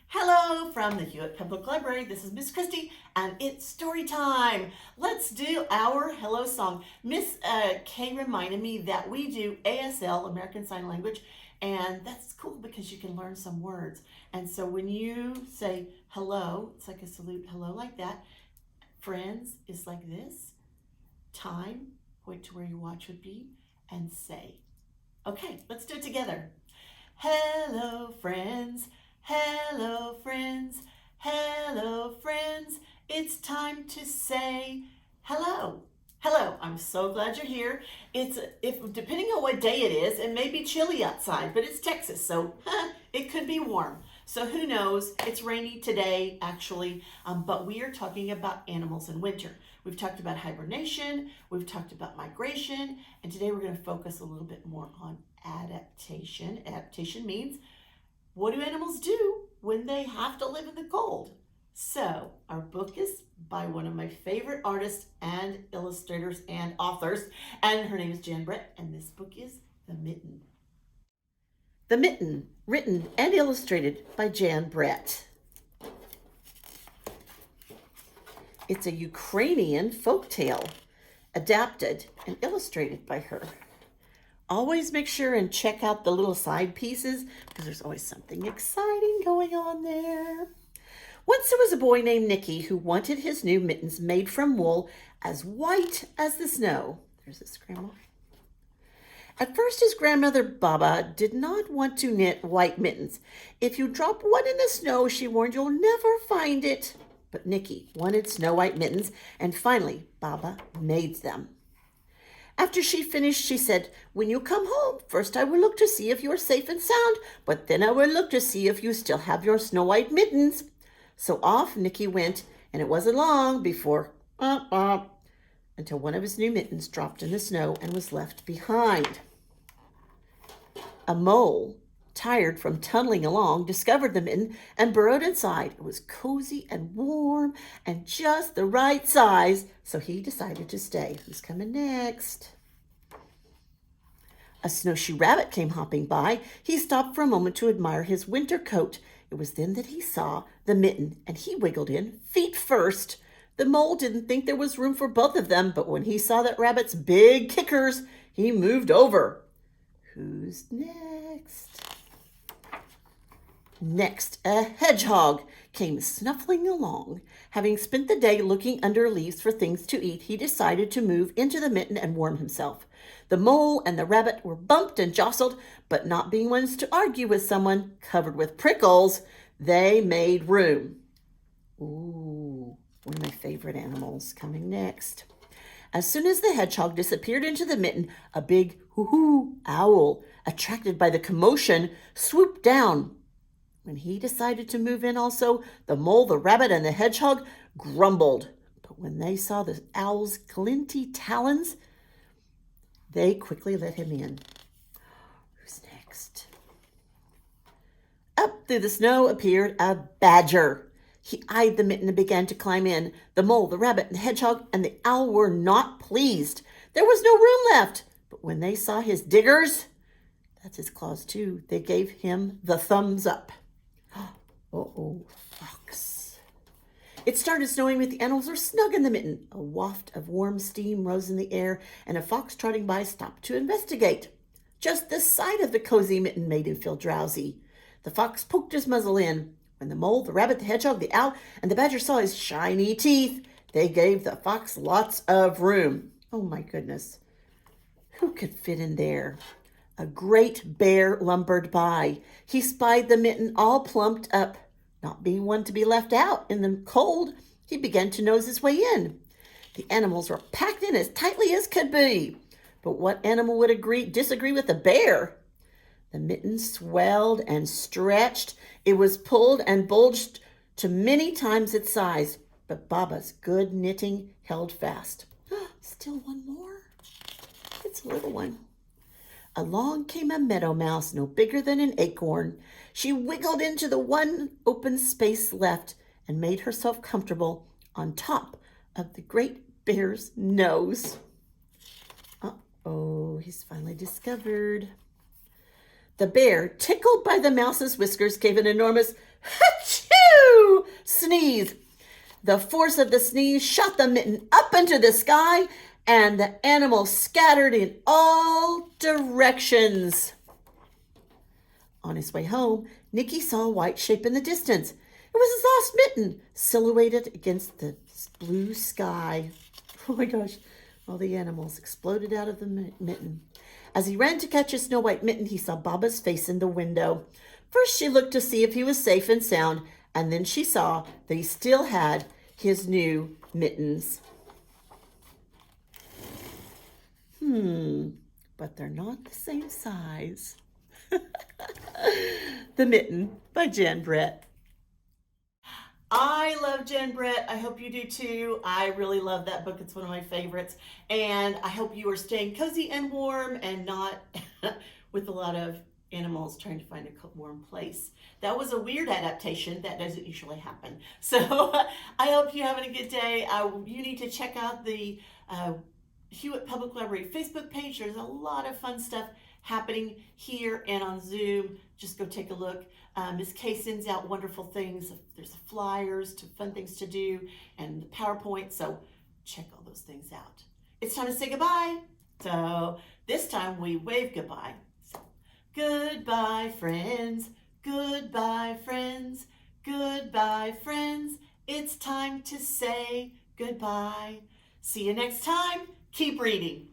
Hello from the Hewitt Public Library. This is Miss Christie, and it's story time. Let's do our hello song. Miss Kay reminded me that we do ASL, American Sign Language, and that's cool because you can learn some words. And so when you say hello, it's like a salute, hello, like that. Friends is like this. Time, point to where your watch would be, and say. Okay, let's do it together. Hello, friends. Hello, friends. Hello, friends. It's time to say hello. Hello. I'm so glad you're here. It's if depending on what day it is, it may be chilly outside, but it's Texas, so it could be warm. So who knows? It's rainy today, actually, but we are talking about animals in winter. We've talked about hibernation, we've talked about migration, and today we're going to focus a little bit more on adaptation. Adaptation means, what do animals do when they have to live in the cold? So, our book is by one of my favorite artists and illustrators and authors, and her name is Jan Brett, and this book is The Mitten. The Mitten, written and illustrated by Jan Brett. It's a Ukrainian folktale, adapted and illustrated by her. Always make sure and check out the little side pieces because there's always something exciting going on there. Once there was a boy named Nicky who wanted his new mittens made from wool as white as the snow. There's this, Grandma. At first, his grandmother Baba did not want to knit white mittens. If you drop one in the snow, she warned, you'll never find it. But Nicky wanted snow white mittens, and finally, Baba made them. After she finished, she said, when you come home, first I will look to see if you are safe and sound, but then I will look to see if you still have your snow white mittens. So off Nicky went, and it wasn't long before, until one of his new mittens dropped in the snow and was left behind. A mole, tired from tunneling along, discovered the mitten and burrowed inside. It was cozy and warm and just the right size, so he decided to stay. Who's coming next? A snowshoe rabbit came hopping by. He stopped for a moment to admire his winter coat. It was then that he saw the mitten, and he wiggled in, feet first. The mole didn't think there was room for both of them, but when he saw that rabbit's big kickers, he moved over. Who's next? Next, a hedgehog came snuffling along. Having spent the day looking under leaves for things to eat, he decided to move into the mitten and warm himself. The mole and the rabbit were bumped and jostled, but not being ones to argue with someone covered with prickles, they made room. Ooh, one of my favorite animals coming next. As soon as the hedgehog disappeared into the mitten, a big hoo-hoo owl, attracted by the commotion, swooped down. When he decided to move in also, the mole, the rabbit, and the hedgehog grumbled. But when they saw the owl's glinty talons, they quickly let him in. Who's next? Up through the snow appeared a badger. He eyed the mitten and began to climb in. The mole, the rabbit, and the hedgehog, and the owl were not pleased. There was no room left. But when they saw his diggers, that's his claws too, they gave him the thumbs up. Uh-oh, fox. It started snowing, but the animals were snug in the mitten. A waft of warm steam rose in the air, and a fox trotting by stopped to investigate. Just the sight of the cozy mitten made him feel drowsy. The fox poked his muzzle in. When the mole, the rabbit, the hedgehog, the owl, and the badger saw his shiny teeth, they gave the fox lots of room. Oh my goodness. Who could fit in there? A great bear lumbered by. He spied the mitten all plumped up. Not being one to be left out in the cold, he began to nose his way in. The animals were packed in as tightly as could be. But what animal would disagree with a bear? The mitten swelled and stretched. It was pulled and bulged to many times its size, but Baba's good knitting held fast. Still one more? It's a little one. Along came a meadow mouse, no bigger than an acorn. She wiggled into the one open space left and made herself comfortable on top of the great bear's nose. Uh-oh, he's finally discovered. The bear, tickled by the mouse's whiskers, gave an enormous "Hutch!" Sneeze! The force of the sneeze shot the mitten up into the sky, and the animal scattered in all directions. On his way home, Nicky saw a white shape in the distance. It was his lost mitten, silhouetted against the blue sky. Oh my gosh, all the animals exploded out of the mitten. As he ran to catch his snow white mitten, he saw Baba's face in the window. First, she looked to see if he was safe and sound, and then she saw that he still had his new mittens. But they're not the same size. The Mitten by Jen Brett. I love Jen Brett. I hope you do too. I really love that book. It's one of my favorites. And I hope you are staying cozy and warm and not with a lot of animals trying to find a warm place. That was a weird adaptation. That doesn't usually happen. So I hope you're having a good day. You need to check out the Hewitt Public Library Facebook page. There's a lot of fun stuff happening here and on Zoom. Just go take a look. Ms. Kay sends out wonderful things. There's the flyers, fun things to do, and the PowerPoint. So check all those things out. It's time to say goodbye. So this time we wave goodbye. So, goodbye, friends. Goodbye, friends. Goodbye, friends. It's time to say goodbye. See you next time. Keep reading.